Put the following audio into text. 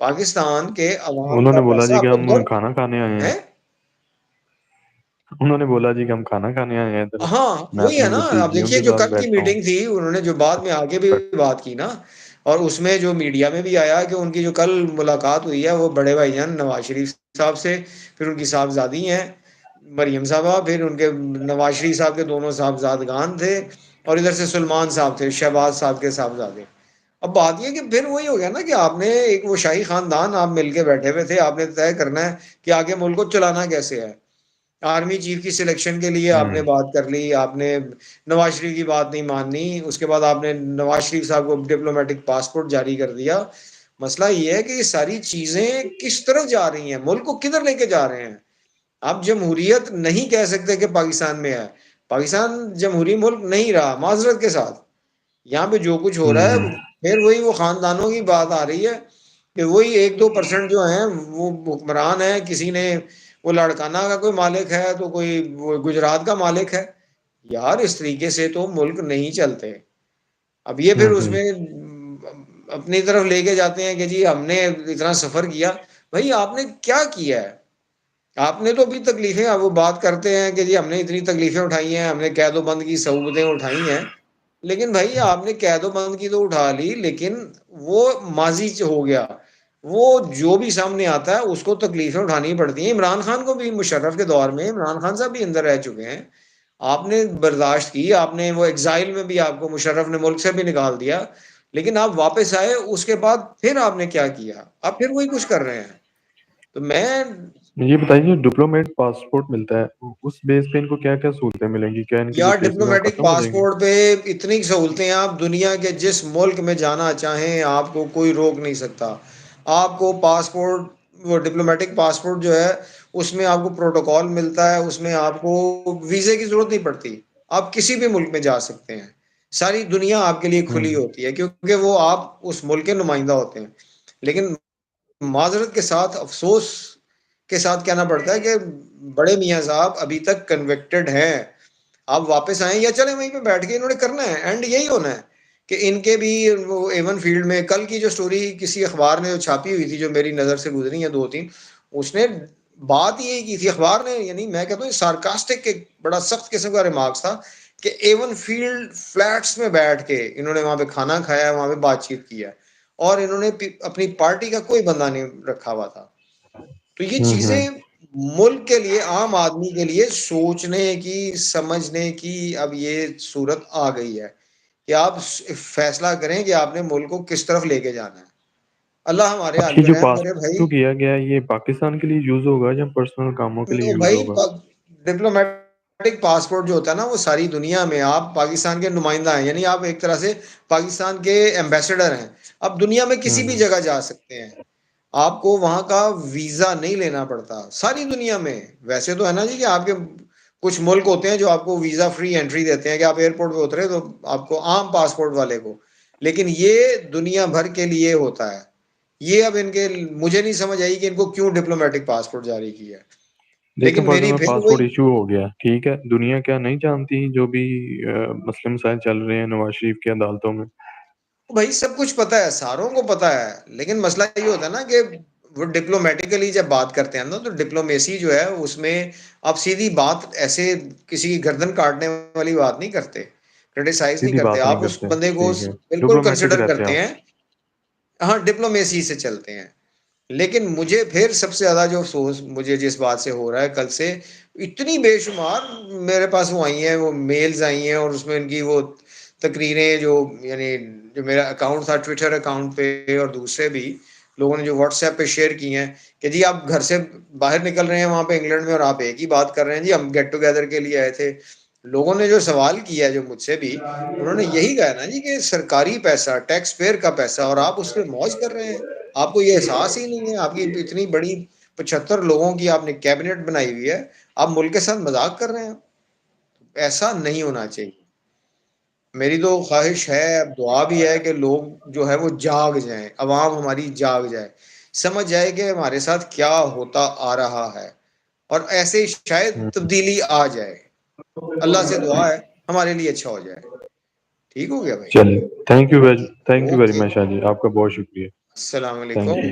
पाकिस्तान के अवाम का उन्होंने बोला पैसा जी कि आपको हम दर खाना खाने आए हैं। हैं? उन्होंने बोला जी कि हम खाना खाने आए हैं इधर। हाँ, मैं वही है अपनी ना। अब भतीजियों देखिए के जो साथ कल की बैठा हूँ। मीटिंग थी, उन्होंने जो बाद में आके भी बात की ना, और उसमें जो मीडिया में भी आया कि उनकी जो कल मुलाकात हुई है वो बड़े भाईजान नवाज शरीफ साहब से, फिर उनकी साहबजादी हैं मरियम साहबा, फिर उनके नवाज शरीफ साहब के दोनों साहबजादगान थे, और इधर से सलमान साहब थे, शहबाज साहब के साहबजादे। अब बात ये कि फिर वही हो गया ना कि आपने एक वो शाही खानदान आप मिलके बैठे हुए थे, आपने तय करना है कि आगे मुल्क को चलाना कैसे है। आर्मी चीफ की सिलेक्शन के लिए आपने हम्म। बात कर ली, आपने नवाज शरीफ की बात नहीं माननी, उसके बाद आपने नवाज शरीफ साहब को डिप्लोमेटिक पासपोर्ट जारी कर दिया। मसला ये है कि ये सारी चीजें किस तरफ जा रही हैं, मुल्क को किधर लेके जा रहे हैं। आप जमहूरियत नहीं कह सकते कि पाकिस्तान में है। पाकिस्तान जमहूरी मुल्क नहीं रहा, माजरत के साथ। यहाँ पे जो कुछ हो रहा है, हम्म। फिर वही वो खानदानों की बात आ रही है कि वही 1-2% जो हैं वो हुक्मरान है। किसी ने वो लड़काना का कोई मालिक है, तो कोई वो गुजरात का मालिक है। यार इस तरीके से तो मुल्क नहीं चलते। अब ये फिर हम्म। उसमें अपनी तरफ लेके जाते हैं कि जी हमने इतना सफर किया। भाई आपने क्या किया है? आपने तो अभी तकलीफें, अब वो बात करते हैं कि जी हमने इतनी तकलीफें उठाई हैं, हमने कैदो बंद की सहूलतें उठाई हैं। लेकिन भाई आपने कैदो बंद की तो उठा ली, लेकिन वो माजी हो गया। वो जो भी सामने आता है उसको तकलीफें उठानी पड़ती हैं। इमरान खान को भी, मुशर्रफ के दौर में इमरान खान साहब भी अंदर रह चुके हैं। आपने बर्दाश्त की, आपने वो एग्जाइल में भी आपको मुशर्रफ ने मुल्क से भी निकाल दिया, लेकिन आप वापस आए, उसके बाद फिर आपने क्या किया? आप फिर वही कुछ कर रहे हैं। तो मैं, ये बताइए, डिप्लोमेट पासपोर्ट मिलता है, उस बेस पे इनको क्या क्या सहूलतें मिलेंगी? क्या इनके जो यार केसेस हैं वो डिप्लोमेटिक खत्म हो जाएंगे? पासपोर्ट पे इतनी सहूलतें हैं, आप दुनिया के जिस मुल्क में जाना चाहें आपको कोई रोक नहीं सकता। आपको पासपोर्ट, वो डिप्लोमेटिक पासपोर्ट जो है, उसमें आपको प्रोटोकॉल मिलता है, उसमें आपको वीज़े की ज़रूरत नहीं पड़ती। आप किसी भी मुल्क में जा सकते हैं। सारी दुनिया आपके लिए खुली हम्म। होती है, क्योंकि वो आप उस मुल्क के नुमाइंदा होते हैं। लेकिन माजरत के साथ, अफसोस के साथ कहना पड़ता है कि बड़े मियाँ साहब अभी तक कन्विक्टेड हैं। आप वापस आए या चले वहीं पे बैठ के, इन्होंने करना है, एंड यही होना है कि इनके भी वो एवन फील्ड में कल की जो स्टोरी किसी अखबार ने जो छापी हुई थी, जो मेरी नज़र से गुजरी है 2-3, उसने बात यही की थी अखबार ने, यानी मैं कहता हूँ सार्कास्टिक, एक बड़ा सख्त किस्म का रिमार्क्स था कि एवन फील्ड फ्लैट्स में बैठ के इन्होंने वहां पे खाना खाया, वहां पे बातचीत किया, और इन्होंने अपनी पार्टी का कोई बंदा नहीं रखा हुआ था। तो ये हम्म। चीजें मुल्क के लिए, आम आदमी के लिए सोचने की, समझने की अब ये सूरत आ गई है कि आप फैसला करें कि आपने मुल्क को किस तरफ लेके जाना है। अल्लाह हमारे अब हाल ये पे जो रहम करे पासपोर्ट भाई। जो किया गया है, ये पाकिस्तान के लिए यूज होगा या पर्सनल कामों के लिए तो यूज भाई होगा? डिप्लोमेटिक पासपोर्ट जो होता है ना, वो सारी दुनिया में आप पाकिस्तान के नुमाइंदा हैं, यानी आप एक तरह से पाकिस्तान के एम्बेसडर हैं। अब दुनिया में किसी भी हम्म। जगह जा सकते हैं। आपको वहां का वीजा नहीं लेना पड़ता सारी दुनिया में। वैसे तो है ना जी कि आपके कुछ मुल्क होते हैं जो आपको वीजा फ्री एंट्री देते हैं कि आप एयरपोर्ट पे उतरे तो आपको, आम पासपोर्ट वाले को। लेकिन ये दुनिया भर के लिए होता है। ये अब इनके, मुझे नहीं समझ आई कि इनको क्यों डिप्लोमेटिक पासपोर्ट जारी किया है। देखें, लेकिन फॉर मेरी एग्जाम्पल फिर पासपोर्ट वही, इशू हो गया, ठीक है, दुनिया क्या नहीं जानती जो भी मसले मसाइल चल रहे हैं नवाज शरीफ की अदालतों में? भाई सब कुछ पता है, सारों को पता है, लेकिन मसला ये होता है ना कि वो डिप्लोमेटिकली जब बात करते हैं ना, तो डिप्लोमेसी जो है उसमें आप सीधी बात ऐसे किसी की गर्दन काटने वाली बात नहीं करते, क्रिटिसाइज नहीं सीधी करते, बात नहीं आप उस करते, बंदे को ठीक है। बिल्कुल डिप्लोमेटिक कंसिडर रहते हैं करते आप। हैं। हाँ, डिप्लोमेसी से चलते हैं। लेकिन मुझे फिर सबसे ज्यादा जो अफसोस मुझे जिस बात से हो रहा है कल से, इतनी बेशुमार मेरे पास वो आई हैं, वो मेल्स आई हैं, और उसमें इनकी वो तकरीरें जो, यानी जो मेरा अकाउंट था ट्विटर अकाउंट पे, और दूसरे भी लोगों ने जो व्हाट्सएप पे शेयर की हैं कि जी आप घर से बाहर निकल रहे हैं वहां पे इंग्लैंड में, और आप एक ही बात कर रहे हैं जी हम गेट टुगेदर के लिए आए थे। लोगों ने जो सवाल किया है जो मुझसे भी, उन्होंने यही कहा ना जी कि सरकारी पैसा, टैक्स पेयर का पैसा, और आप उस पर मौज कर रहे हैं। आपको ये एहसास ही नहीं है, आपकी इतनी बड़ी 75 लोगों की आपने कैबिनेट बनाई हुई है, आप मुल्क के साथ मजाक कर रहे हैं। ऐसा नहीं होना चाहिए। मेरी तो ख्वाहिश है, अब दुआ भी है कि लोग जो है वो जाग जाएं, अवाम हमारी जाग जाए, समझ जाए कि हमारे साथ क्या होता आ रहा है, और ऐसे ही शायद हम्म। तब्दीली आ जाए। अल्लाह से दुआ है हमारे लिए अच्छा हो जाए। ठीक हो गया भाई? चलिए, thank you very okay, much Shah ji, आपका बहुत शुक्रिया। अस्सलाम थैंक वालेकुम। यू।